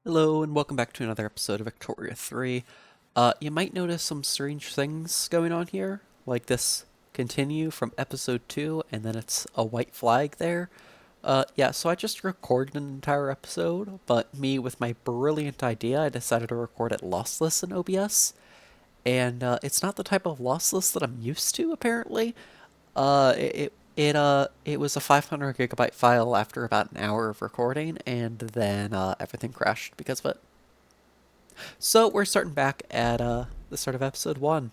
Hello and welcome back to another episode of Victoria 3. You might notice some strange things going on here, like this continue from episode 2 and then it's a white flag there. Yeah, so I just recorded an entire episode, but me with my brilliant idea, I decided to record it lossless in OBS. And it's not the type of lossless that I'm used to, apparently. It was a 500 gigabyte file after about an hour of recording, and then everything crashed because of it. So we're starting back at the start of episode 1.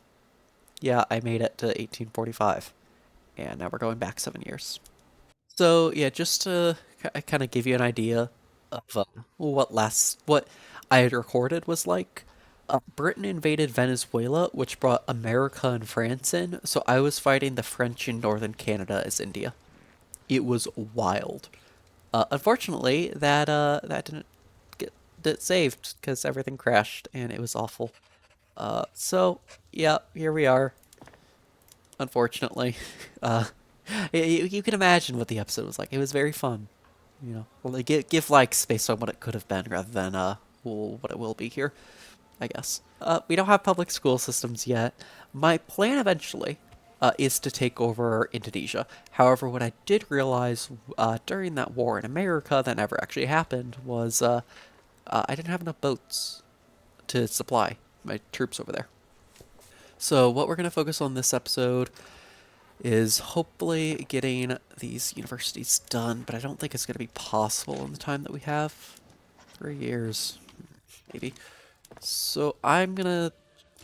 Yeah, I made it to 1845, and now we're going back 7 years. So yeah, just to kind of give you an idea of what I had recorded was like. Britain invaded Venezuela, which brought America and France in, so I was fighting the French in northern Canada as India. It was wild. Unfortunately, that didn't get saved because everything crashed and it was awful. So yeah, here we are. Unfortunately, uh, you can imagine what the episode was like. It was very fun. Well, they give likes based on what it could have been rather than what it will be here. I guess. We don't have public school systems yet. My plan eventually is to take over Indonesia. However, what I did realize during that war in America that never actually happened was I didn't have enough boats to supply my troops over there. So, what we're going to focus on this episode is hopefully getting these universities done, but I don't think it's going to be possible in the time that we have. 3 years, maybe. So I'm gonna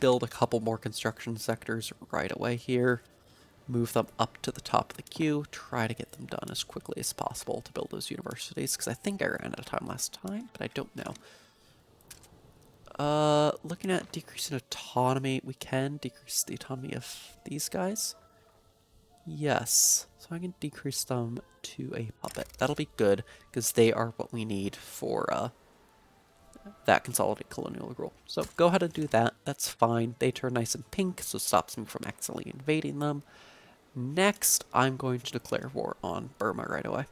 build a couple more construction sectors right away here, move them up to the top of the queue, try to get them done as quickly as possible to build those universities, because I think I ran out of time last time, but I don't know. Looking at decreasing autonomy, we can decrease the autonomy of these guys. Yes, so I can decrease them to a puppet. That'll be good, because they are what we need for, that consolidate colonial rule. So go ahead and do that. That's fine. They turn nice and pink, so it stops me from accidentally invading them. Next, I'm going to declare war on Burma right away.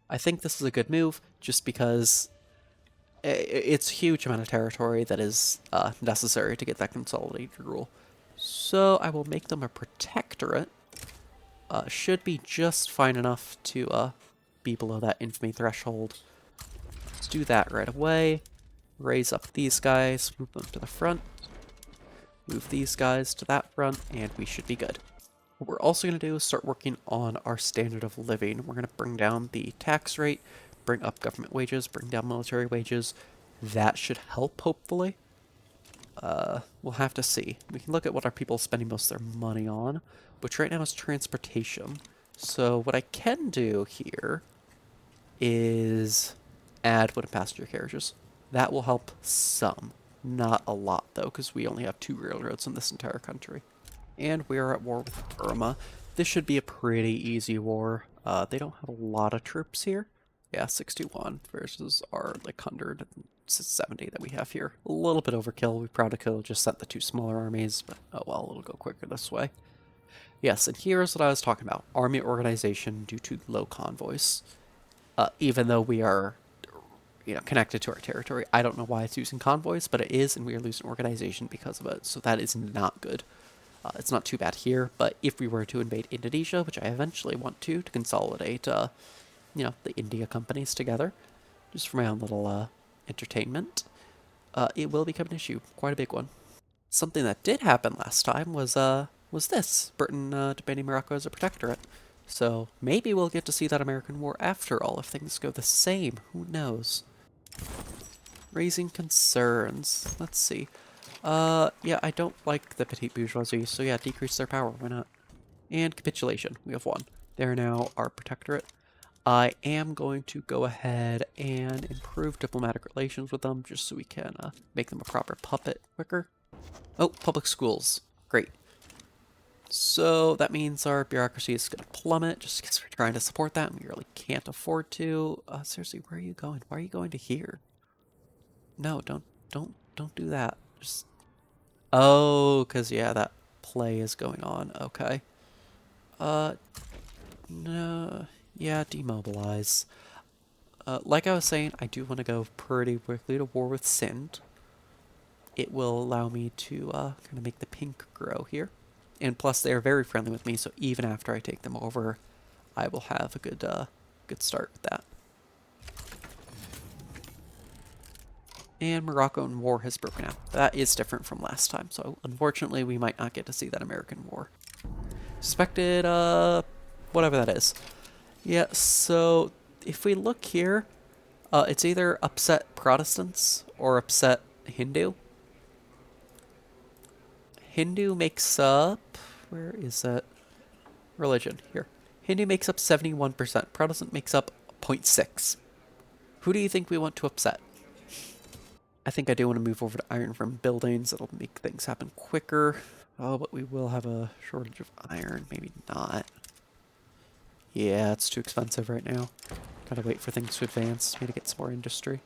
I think this is a good move, just because it's a huge amount of territory that is necessary to get that consolidated rule. So I will make them a protectorate. Should be just fine enough to be below that infamy threshold. Let's do that right away. Raise up these guys, move them to the front, move these guys to that front, and we should be good. What we're also going to do is start working on our standard of living. We're going to bring down the tax rate, bring up government wages, bring down military wages. That should help, hopefully. We'll have to see. We can look at what our people are spending most of their money on, which right now is transportation. So what I can do here is add wooden passenger carriages. That will help some. Not a lot, though, because we only have 2 railroads in this entire country. And we are at war with Burma. This should be a pretty easy war. They don't have a lot of troops here. Yeah, 61 versus our, like, 170 that we have here. A little bit overkill. We probably could have just sent the 2 smaller armies, but oh well, it'll go quicker this way. Yes, and here's what I was talking about. Army organization due to low convoys. Even though we are connected to our territory. I don't know why it's using convoys, but it is, and we are losing organization because of it. So that is not good. It's not too bad here, but if we were to invade Indonesia, which I eventually want to consolidate, the India companies together, just for my own little entertainment, it will become an issue, quite a big one. Something that did happen last time was this Britain demanding Morocco as a protectorate. So maybe we'll get to see that American war after all if things go the same. Who knows? Raising concerns. Let's see. Yeah, I don't like the petite bourgeoisie, so yeah, decrease their power. Why not? And capitulation. We have 1. They're now our protectorate. I am going to go ahead and improve diplomatic relations with them just so we can make them a proper puppet quicker. Oh, public schools. Great. So that means our bureaucracy is going to plummet just because we're trying to support that and we really can't afford to. Seriously, where are you going? Why are you going to here? No, don't do that. Just oh, cause yeah, that play is going on. Okay. No, yeah, demobilize. Like I was saying, I do want to go pretty quickly to war with Sind. It will allow me to kind of make the pink grow here. And plus, they are very friendly with me, so even after I take them over, I will have a good start with that. And Moroccan War has broken out. That is different from last time, so unfortunately we might not get to see that American War. Suspected, whatever that is. Yeah, so if we look here, it's either upset Protestants or upset Hindu. Hindu makes up, where is that? Religion, here. Hindu makes up 71%, Protestant makes up 0.6. Who do you think we want to upset? I think I do want to move over to iron from buildings. It'll make things happen quicker. Oh, but we will have a shortage of iron. Maybe not. Yeah, it's too expensive right now. Gotta wait for things to advance. Maybe to get some more industry.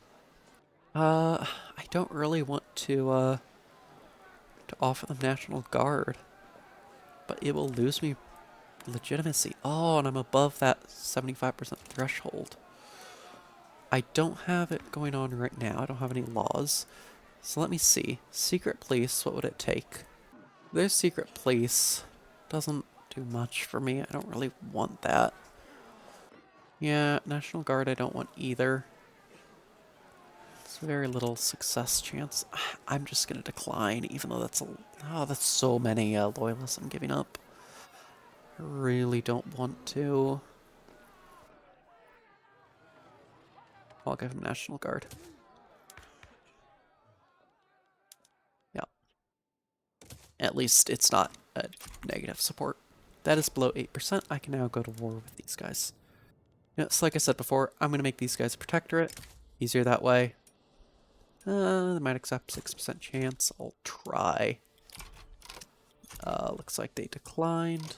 I don't really want to offer them National Guard. But it will lose me legitimacy. Oh, and I'm above that 75% threshold. I don't have it going on right now. I don't have any laws. So let me see. Secret police, what would it take? Their secret police doesn't do much for me. I don't really want that. Yeah, National Guard I don't want either. It's very little success chance. I'm just gonna decline, even though that's so many loyalists I'm giving up. I really don't want to. I'll give him National Guard. Yeah. At least it's not a negative support. That is below 8%. I can now go to war with these guys. Yes, like I said before, I'm going to make these guys a protectorate. Easier that way. They might accept 6% chance. I'll try. Looks like they declined.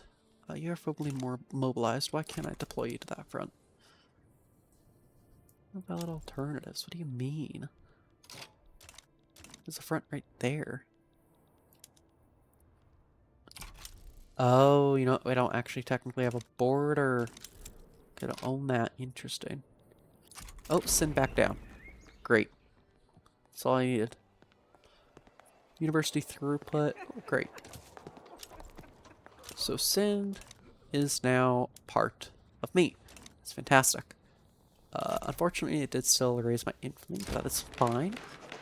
You're probably more mobilized. Why can't I deploy you to that front? What about alternatives? What do you mean? There's a front right there. Oh, you know what? We don't actually technically have a border. Gotta own that. Interesting. Oh, send back down. Great. That's all I needed. University throughput. Oh, great. So Sind is now part of me. That's fantastic. Unfortunately, it did still erase my infamy, but that is fine.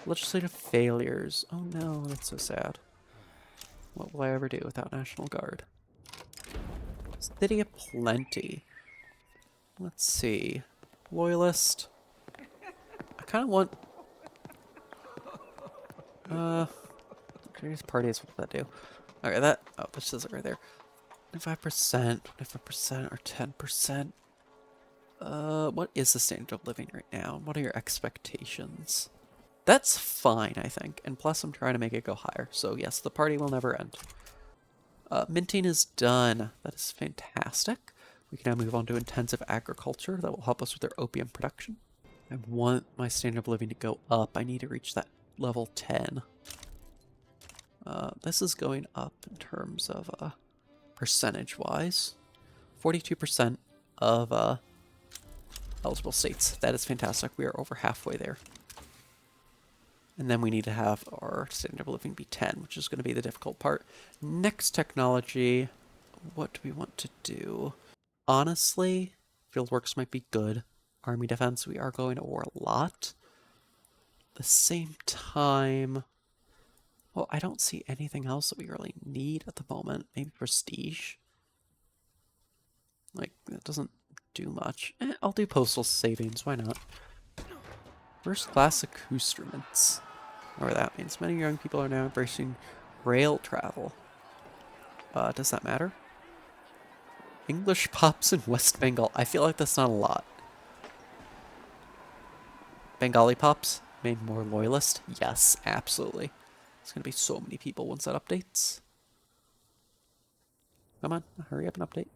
Legislative failures. Oh no, that's so sad. What will I ever do without National Guard? City of Plenty. Let's see. Loyalist. I kind of want... Creative parties, what does that do? Okay, that... Oh, this says it right there. 25%, 25%, or 10%. What is the standard of living right now? What are your expectations? That's fine, I think. And plus, I'm trying to make it go higher. So yes, the party will never end. Minting is done. That is fantastic. We can now move on to intensive agriculture. That will help us with our opium production. I want my standard of living to go up. I need to reach that level 10. This is going up in terms of percentage-wise. 42% of eligible states. That is fantastic. We are over halfway there. And then we need to have our standard of living be 10, which is going to be the difficult part. Next technology, what do we want to do? Honestly, fieldworks might be good. Army defense, we are going to war a lot. At the same time, well, I don't see anything else that we really need at the moment. Maybe prestige. Like, that doesn't do much. I'll do postal savings, why not? First class accoutrements. Whatever that means. Many young people are now embracing rail travel. Does that matter? English pops in West Bengal. I feel like that's not a lot. Bengali pops made more loyalist? Yes, absolutely. There's gonna be so many people once that updates. Come on, hurry up and update.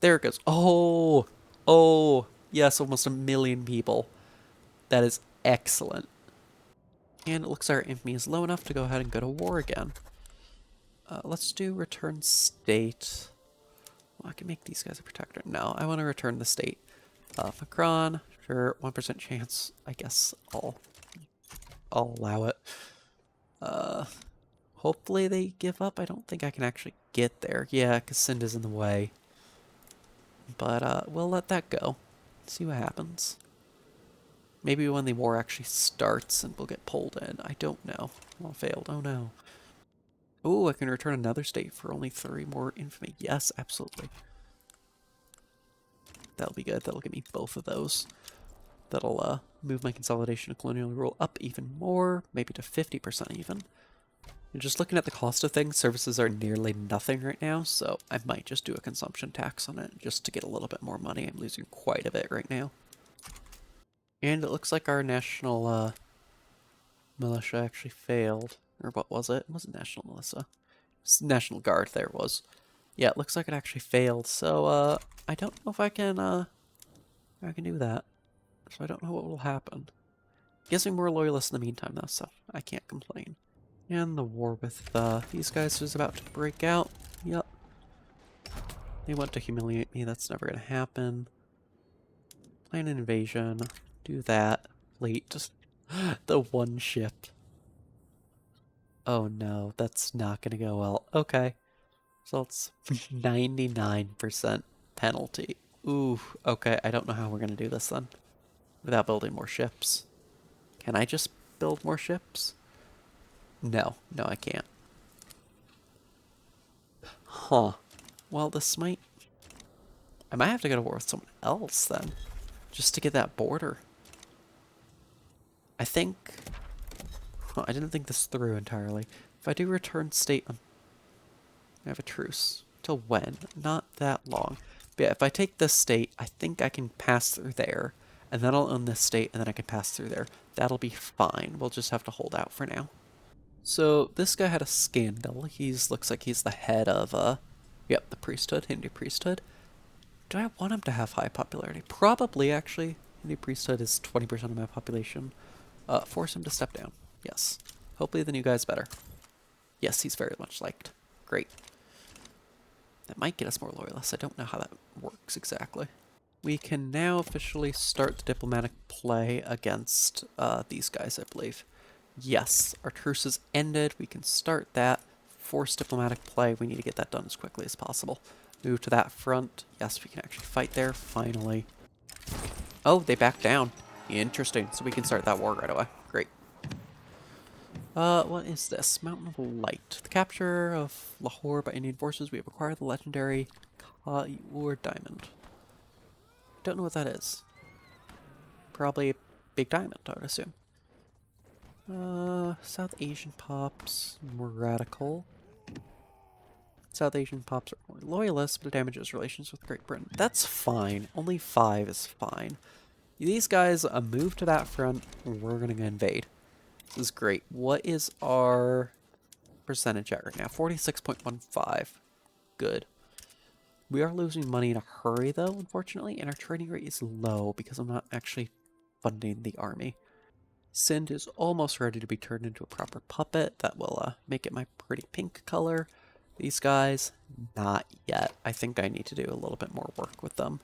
There it goes. Oh! Oh! Yes, almost 1 million people. That is excellent. And it looks like our infamy is low enough to go ahead and go to war again. Let's do return state. Well, I can make these guys a protector. No, I want to return the state. Macron, Sure, 1% chance. I guess I'll allow it. Hopefully they give up. I don't think I can actually get there. Yeah, because Sind is in the way. But we'll let that go. See what happens. Maybe when the war actually starts and we'll get pulled in. I don't know. Well, failed. Oh no. Oh, I can return another state for only 3 more infamy. Yes, absolutely. That'll be good. That'll give me both of those. That'll move my consolidation of colonial rule up even more, maybe to 50% even. And just looking at the cost of things, services are nearly nothing right now, so I might just do a consumption tax on it just to get a little bit more money. I'm losing quite a bit right now. And it looks like our national militia actually failed. Or what was it? It wasn't national militia. It's National Guard, there it was. Yeah, it looks like it actually failed, so I don't know if I can do that. So I don't know what will happen. Gives me more loyalists in the meantime though, so I can't complain. And the war with these guys is about to break out. Yep. They want to humiliate me, that's never gonna happen. Plan an invasion. Do that. Fleet. The one ship. Oh no, that's not gonna go well. Okay. Results 99% penalty. Ooh, okay, I don't know how we're gonna do this then. Without building more ships. Can I just build more ships? No, I can't. Huh. Well, this might... I might have to go to war with someone else then. Just to get that border. I think... Huh, I didn't think this through entirely. If I do return state... I have a truce. Till when? Not that long. But yeah, if I take this state, I think I can pass through there. And then I'll own this state, and then I can pass through there. That'll be fine. We'll just have to hold out for now. So this guy had a scandal. Looks like he's the head of yep, the priesthood, Hindu priesthood. Do I want him to have high popularity? Probably, actually. Hindu priesthood is 20% of my population. Force him to step down. Yes. Hopefully the new guy's better. Yes, he's very much liked. Great. That might get us more loyalists. I don't know how that works exactly. We can now officially start the diplomatic play against these guys, I believe. Yes, our truce has ended. We can start that. Force diplomatic play. We need to get that done as quickly as possible. Move to that front. Yes, we can actually fight there, finally. Oh, they backed down. Interesting. So we can start that war right away. Great. What is this? Mountain of Light. The capture of Lahore by Indian forces. We have acquired the legendary Kaur diamond. Don't know what that is. Probably a big diamond, I would assume. South Asian pops, more radical. South Asian pops are more loyalists, but it damages relations with Great Britain. That's fine. Only 5 is fine. These guys move to that front, we're gonna invade. This is great. What is our percentage at right now? 46.15. Good. We are losing money in a hurry, though, unfortunately, and our trading rate is low because I'm not actually funding the army. Sind is almost ready to be turned into a proper puppet. That will make it my pretty pink color. These guys, not yet. I think I need to do a little bit more work with them.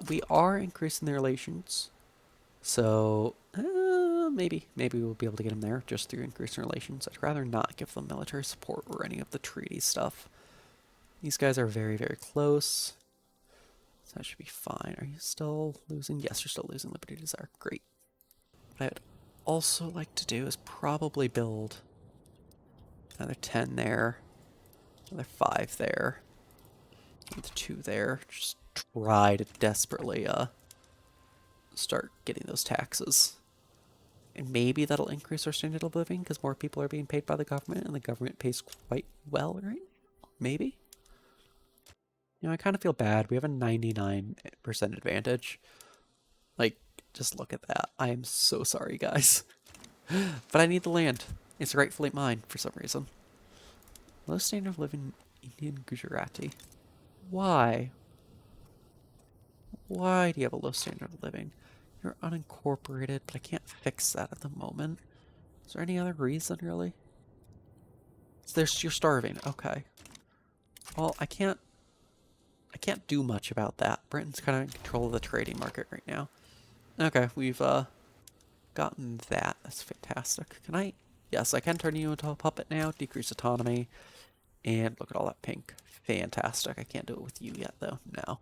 We are increasing the relations, so maybe we'll be able to get them there just through increasing relations. I'd rather not give them military support or any of the treaty stuff. These guys are very, very close, so that should be fine. Are you still losing? Yes, you're still losing Liberty Desire. Great. What I'd also like to do is probably build another 10 there, another 5 there, another 2 there. Just try to desperately start getting those taxes. And maybe that'll increase our standard of living because more people are being paid by the government and the government pays quite well, right? Maybe? You know, I kind of feel bad. We have a 99% advantage. Like, just look at that. I am so sorry, guys. But I need the land. It's rightfully mine for some reason. Low standard of living Indian Gujarati. Why? Why do you have a low standard of living? You're unincorporated, but I can't fix that at the moment. Is there any other reason, really? You're starving. Okay. Well, I can't do much about that. Britain's kind of in control of the trading market right now. Okay, we've gotten that. That's fantastic. Can I? Yes, I can turn you into a puppet now. Decrease autonomy. And look at all that pink. Fantastic. I can't do it with you yet, though. No.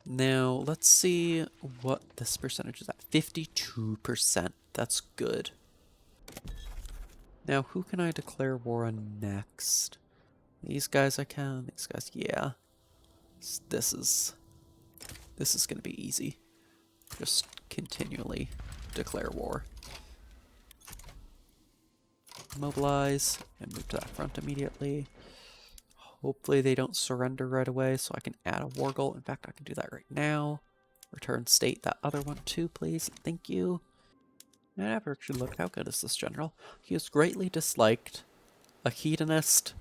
Now, let's see what this percentage is at. 52%. That's good. Now, who can I declare war on next? These guys I can. These guys, yeah. This is going to be easy. Just continually declare war. Mobilize and move to that front immediately. Hopefully they don't surrender right away so I can add a war goal. In fact, I can do that right now. Return state that other one too, please. Thank you. I never actually looked. How good is this general? He is greatly disliked, a hedonist,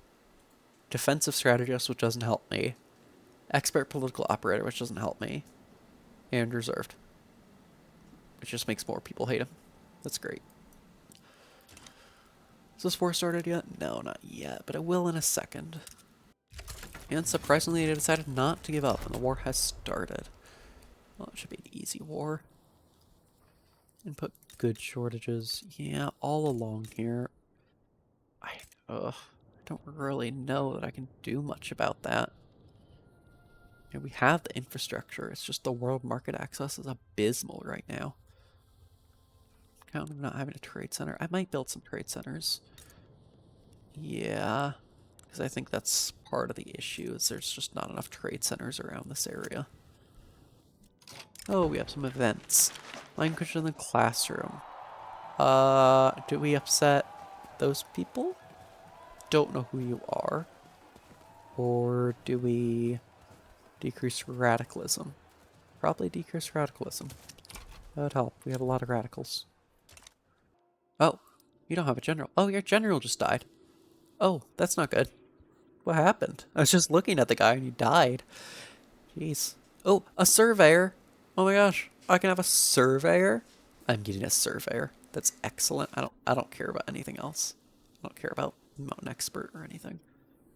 defensive strategist, which doesn't help me, expert political operator, which doesn't help me, and reserved, which just makes more people hate him. That's great. Is this war started yet? No, not yet, but it will in a second. And surprisingly, they decided not to give up, and the war has started. Well, it should be an easy war. Input good shortages. Yeah, all along here. I don't really know that I can do much about that. And we have the infrastructure. It's just the world market access is abysmal right now. Count on not having a trade center. I might build some trade centers. Yeah, because I think that's part of the issue is there's just not enough trade centers around this area. Oh, we have some events. Language in the classroom. Do we upset those people? Don't know who you are. Or do we decrease radicalism? Probably decrease radicalism. That would help. We have a lot of radicals. Oh, you don't have a general. Oh, your general just died. Oh, that's not good. What happened? I was just looking at the guy and he died. Jeez. Oh, a surveyor. Oh my gosh. I can have a surveyor? I'm getting a surveyor. That's excellent. I don't care about anything else. I don't care about mountain expert or anything.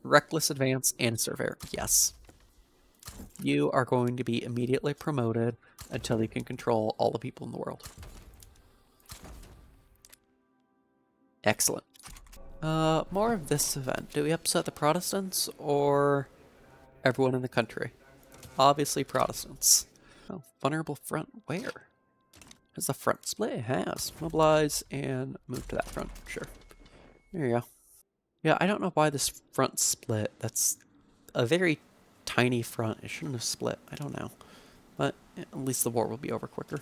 Reckless advance and surveyor. Yes. You are going to be immediately promoted until you can control all the people in the world. Excellent. More of this event. Do we upset the Protestants or everyone in the country? Obviously Protestants. Oh, vulnerable front where? Has the front split? It has. Mobilize and move to that front. Sure. There you go. Yeah, I don't know why this front split. That's a very tiny front. It shouldn't have split. I don't know. But at least the war will be over quicker.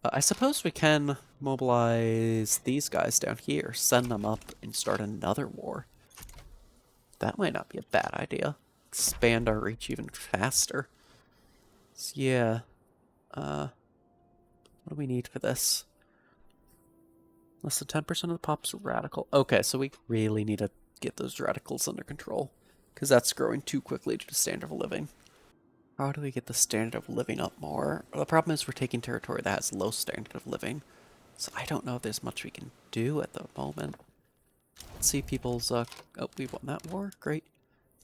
I suppose we can mobilize these guys down here, send them up, and start another war. That might not be a bad idea. Expand our reach even faster. So yeah. What do we need for this? Less than 10% of the pop's radical. Okay, so we really need to get those radicals under control, because that's growing too quickly to the standard of living. How do we get the standard of living up more? Well, the problem is we're taking territory that has low standard of living, so I don't know if there's much we can do at the moment. Let's see people's, oh, we won that war, great.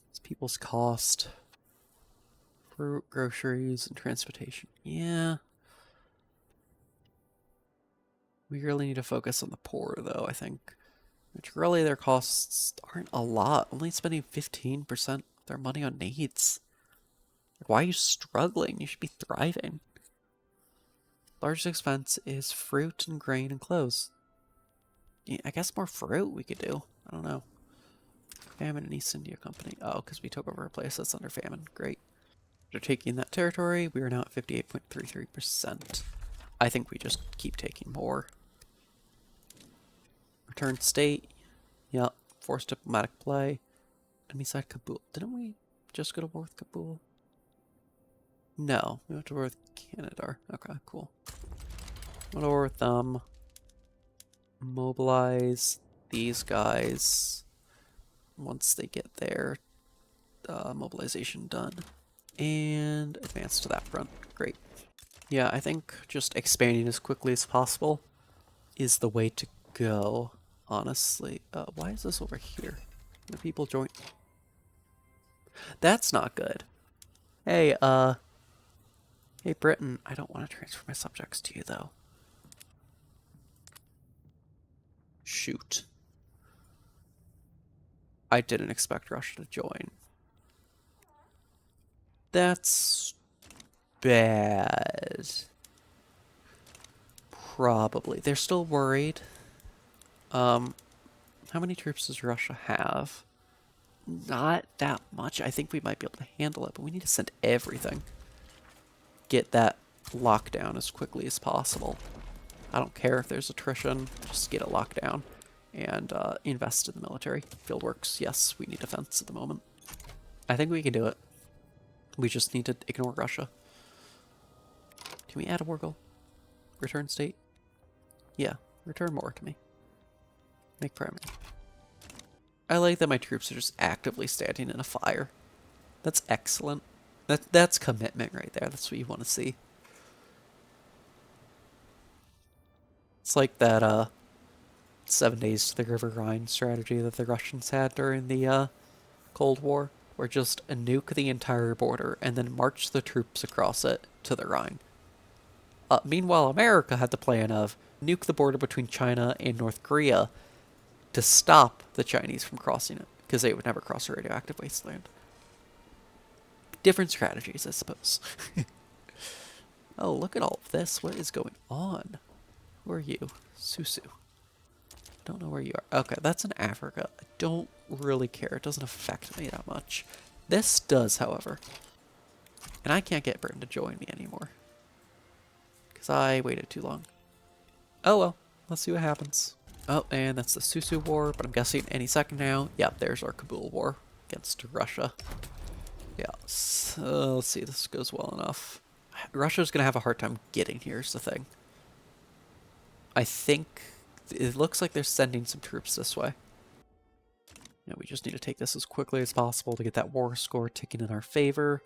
It's people's cost. Fruit, groceries, and transportation, yeah. We really need to focus on the poor, though, I think. Which really their costs aren't a lot. Only spending 15% of their money on needs. Why are you struggling? You should be thriving. Largest expense is fruit and grain and clothes. Yeah, I guess more fruit we could do. I don't know. Famine in East India Company. Oh, because we took over a place that's under famine. Great. After taking that territory, we are now at 58.33%. I think we just keep taking more. Return state. Yep. Forced diplomatic play. Enemy side Kabul. Didn't we just go to war with Kabul? No. We went to war with Canada. Okay, cool. Went over with them. Mobilize these guys once they get their mobilization done. And advance to that front. Great. Yeah, I think just expanding as quickly as possible is the way to go, honestly. Why is this over here? The people join. That's not good. Hey, Hey, Britain, I don't want to transfer my subjects to you, though. Shoot. I didn't expect Russia to join. That's bad. Probably. They're still worried. How many troops does Russia have? Not that much. I think we might be able to handle it, but we need to send everything. Get that lockdown as quickly as possible. I don't care if there's attrition, just get it locked down. And invest in the military. Fieldworks, yes, we need defense at the moment. I think we can do it. We just need to ignore Russia. Can we add a war goal? Return state? Yeah, return more to me. Make primary. I like that my troops are just actively standing in a fire. That's excellent. That's commitment right there. That's what you want to see. It's like that 7 days to the River Rhine strategy that the Russians had during the Cold War, where just nuke the entire border and then march the troops across it to the Rhine. Meanwhile, America had the plan of nuke the border between China and North Korea to stop the Chinese from crossing it, because they would never cross a radioactive wasteland. Different strategies, I suppose. Oh, look at all of this. What is going on? Who are you? Susu. Don't know where you are. Okay, that's in Africa. I don't really care. It doesn't affect me that much. This does, however. And I can't get Britain to join me anymore. Because I waited too long. Oh well, let's see what happens. Oh, and that's the Susu War, but I'm guessing any second now. Yeah, there's our Kabul War against Russia. Yeah, so let's see if this goes well enough. Russia's going to have a hard time getting here is the thing. I think it looks like they're sending some troops this way. Yeah, we just need to take this as quickly as possible to get that war score ticking in our favor.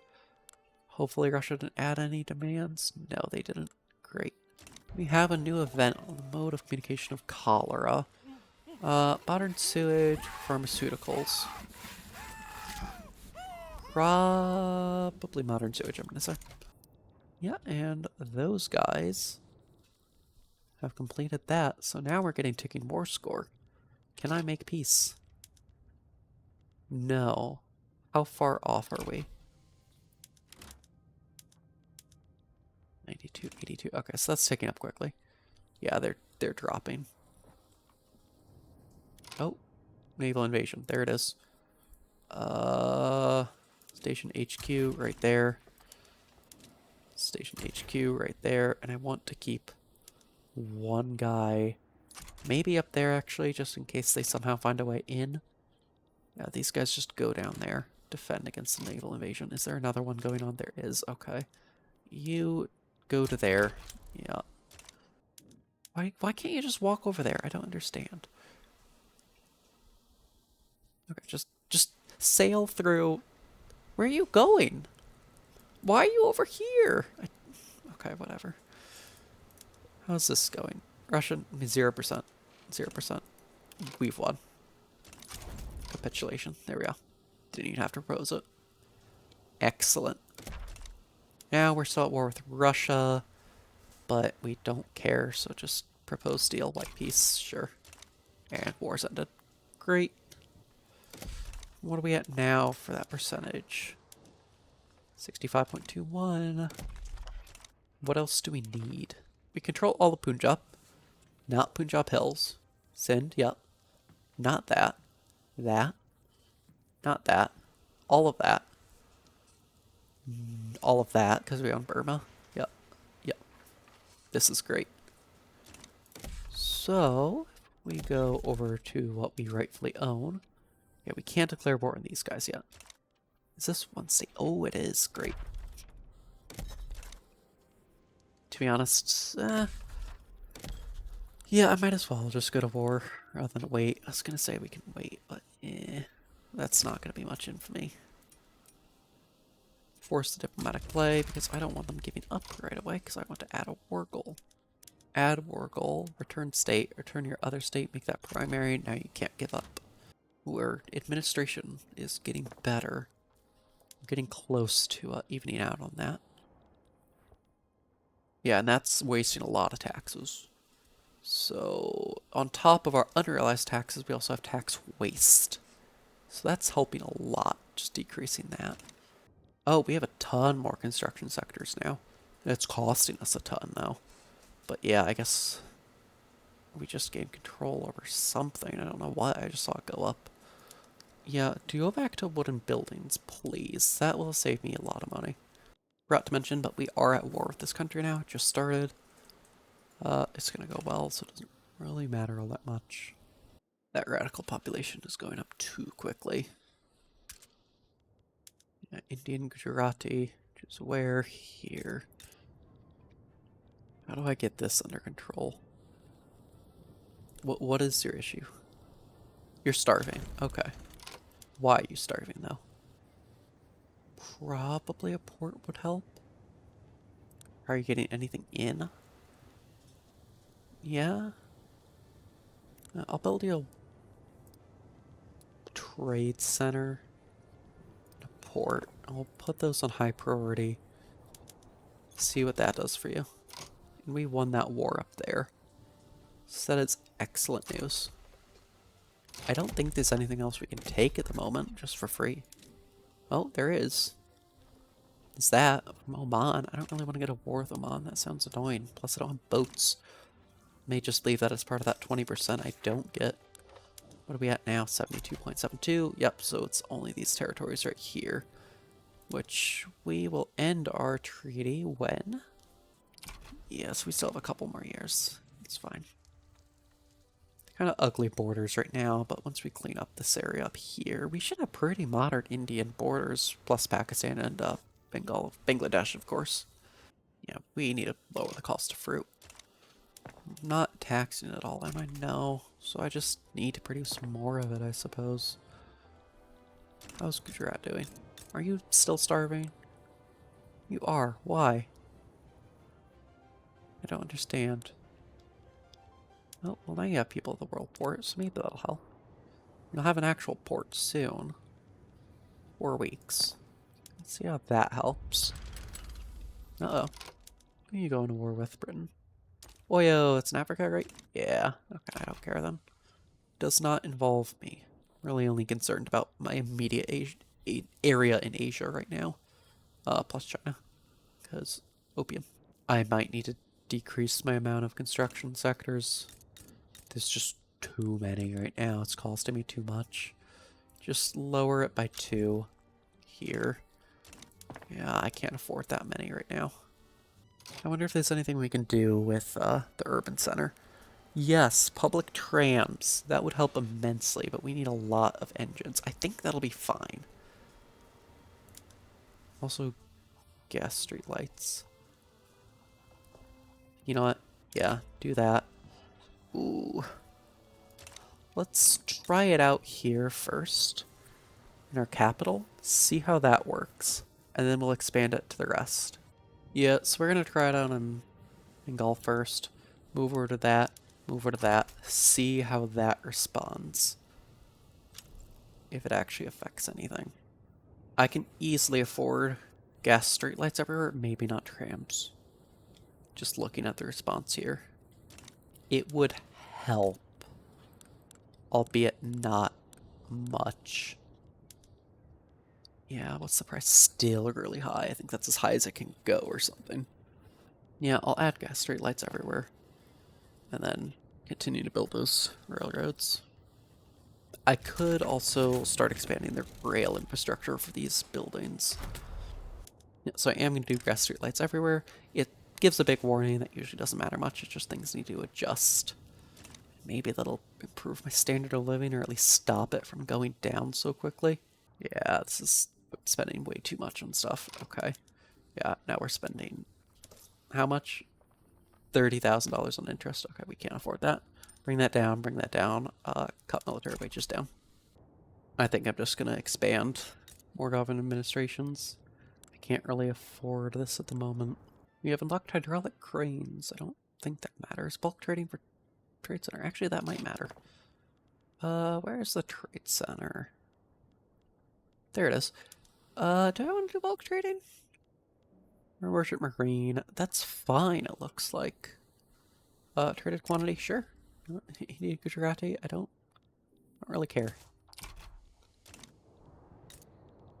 Hopefully Russia didn't add any demands. No, they didn't. Great. We have a new event on the mode of communication of cholera. Modern sewage, pharmaceuticals. Probably modern sewage, I'm gonna say. Yeah, and those guys have completed that, so now we're getting ticking war score. Can I make peace? No. How far off are we? 92, 82. Okay, so that's ticking up quickly. Yeah, they're dropping. Oh, naval invasion. There it is. Station HQ right there. Station HQ right there, and I want to keep one guy maybe up there actually, just in case they somehow find a way in. Yeah, these guys just go down there, defend against the naval invasion. Is there another one going on? There is. Okay. You go to there. Yeah. Why can't you just walk over there? I don't understand. Okay, just sail through. Where are you going? Why are you over here? Okay, whatever. How's this going? Russian, 0%. 0%. We've won. Capitulation. There we go. Didn't even have to propose it. Excellent. Now we're still at war with Russia, but we don't care, so just propose deal, white peace, sure. And war's ended. Great. What are we at now for that percentage? 65.21. What else do we need? We control all of Punjab. Not Punjab Hills. Sindh, yep. Not that. That. Not that. All of that. All of that, because we own Burma. Yep. Yep. This is great. So, we go over to what we rightfully own. Yeah, we can't declare war on these guys yet. Is this one state? Oh, it is. Great. To be honest, yeah, I might as well just go to war rather than wait. I was going to say we can wait, but that's not going to be much in for me. Force the diplomatic play because I don't want them giving up right away because I want to add a war goal. Add war goal, return state, return your other state, make that primary. Now you can't give up. Our administration is getting better. We're getting close to evening out on that. Yeah, and that's wasting a lot of taxes. So, on top of our unrealized taxes, we also have tax waste. So that's helping a lot, just decreasing that. Oh, we have a ton more construction sectors now. It's costing us a ton, though. But yeah, I guess we just gained control over something. I don't know what. I just saw it go up. Yeah, do go back to wooden buildings, please. That will save me a lot of money. Forgot to mention, but we are at war with this country now. It just started. It's gonna go well, so it doesn't really matter all that much. That radical population is going up too quickly. Yeah, Indian Gujarati, which is where? Here. How do I get this under control? What is your issue? You're starving. Okay. Why are you starving, though? Probably a port would help. Are you getting anything in? Yeah? I'll build you a trade center, a port. I'll put those on high priority. See what that does for you. And we won that war up there. So that is excellent news. I don't think there's anything else we can take at the moment, just for free. Oh, there is. It's that from Oman. I don't really want to get a war with Oman. That sounds annoying. Plus, I don't have boats. May just leave that as part of that 20% I don't get. What are we at now? 72.72. Yep, so it's only these territories right here. Which we will end our treaty when? Yes, we still have a couple more years. It's fine. Kind of ugly borders right now, but once we clean up this area up here, we should have pretty modern Indian borders, plus Pakistan and Bangladesh, of course. Yeah, we need to lower the cost of fruit. I'm not taxing it all, am I? No. So I just need to produce more of it, I suppose. How's Gujarat doing? Are you still starving? You are. Why? I don't understand. Oh, well now you have people at the world port, so maybe that'll help. You'll have an actual port soon. 4 weeks. Let's see how that helps. Uh-oh. Who are you going to war with, Britain? Oh, yo, it's in Africa, right? Yeah. Okay, I don't care then. Does not involve me. Really only concerned about my immediate area in Asia right now. Plus China. Because opium. I might need to decrease my amount of construction sectors. There's just too many right now. It's costing me too much. Just lower it by 2 here. Yeah, I can't afford that many right now. I wonder if there's anything we can do with the urban center. Yes, public trams. That would help immensely, but we need a lot of engines. I think that'll be fine. Also, gas street lights. You know what? Yeah, do that. Ooh. Let's try it out here first. In our capital. See how that works. And then we'll expand it to the rest. Yeah, so we're going to try it out in Bengal first. Move over to that. Move over to that. See how that responds. If it actually affects anything. I can easily afford gas streetlights everywhere, maybe not trams. Just looking at the response here. It would help. Albeit not much. Yeah, what's the price? Still really high. I think that's as high as it can go or something. Yeah, I'll add gas streetlights everywhere. And then continue to build those railroads. I could also start expanding the rail infrastructure for these buildings. Yeah, so I am going to do gas streetlights everywhere. It gives a big warning that usually doesn't matter much. It's just things need to adjust. Maybe that'll improve my standard of living or at least stop it from going down so quickly. Yeah, this is spending way too much on stuff. Okay. Yeah, now we're spending how much? $30,000 on interest. Okay, we can't afford that. Bring that down, bring that down. Cut military wages down. I think I'm just going to expand more government administrations. I can't really afford this at the moment. We have unlocked hydraulic cranes. I don't think that matters. Bulk trading for trade center. Actually, that might matter. Where's the trade center? There it is. Do I want to do bulk trading? Merchant Marine. That's fine, it looks like. Traded quantity, sure. You need Gujarati? I don't really care.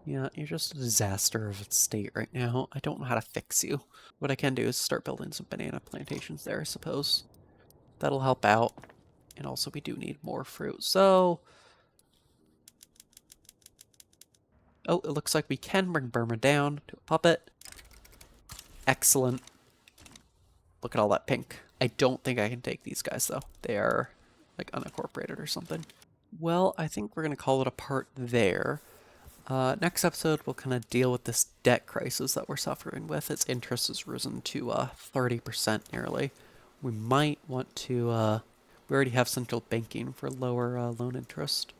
Yeah, you're just a disaster of a state right now. I don't know how to fix you. What I can do is start building some banana plantations there, I suppose. That'll help out. And also we do need more fruit. So, oh, it looks like we can bring Burma down to a puppet. Excellent. Look at all that pink. I don't think I can take these guys though. They are like unincorporated or something. Well, I think we're going to call it a part there. Next episode, we'll kind of deal with this debt crisis that we're suffering with. Its interest has risen to 30% nearly. We might want to, we already have central banking for lower loan interest.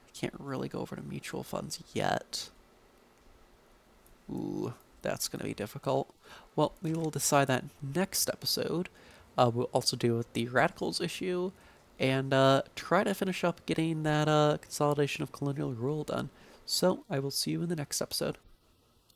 I can't really go over to mutual funds yet. Ooh, that's going to be difficult. Well, we will decide that next episode. We'll also deal with the radicals issue and try to finish up getting that consolidation of colonial rule done. So I will see you in the next episode.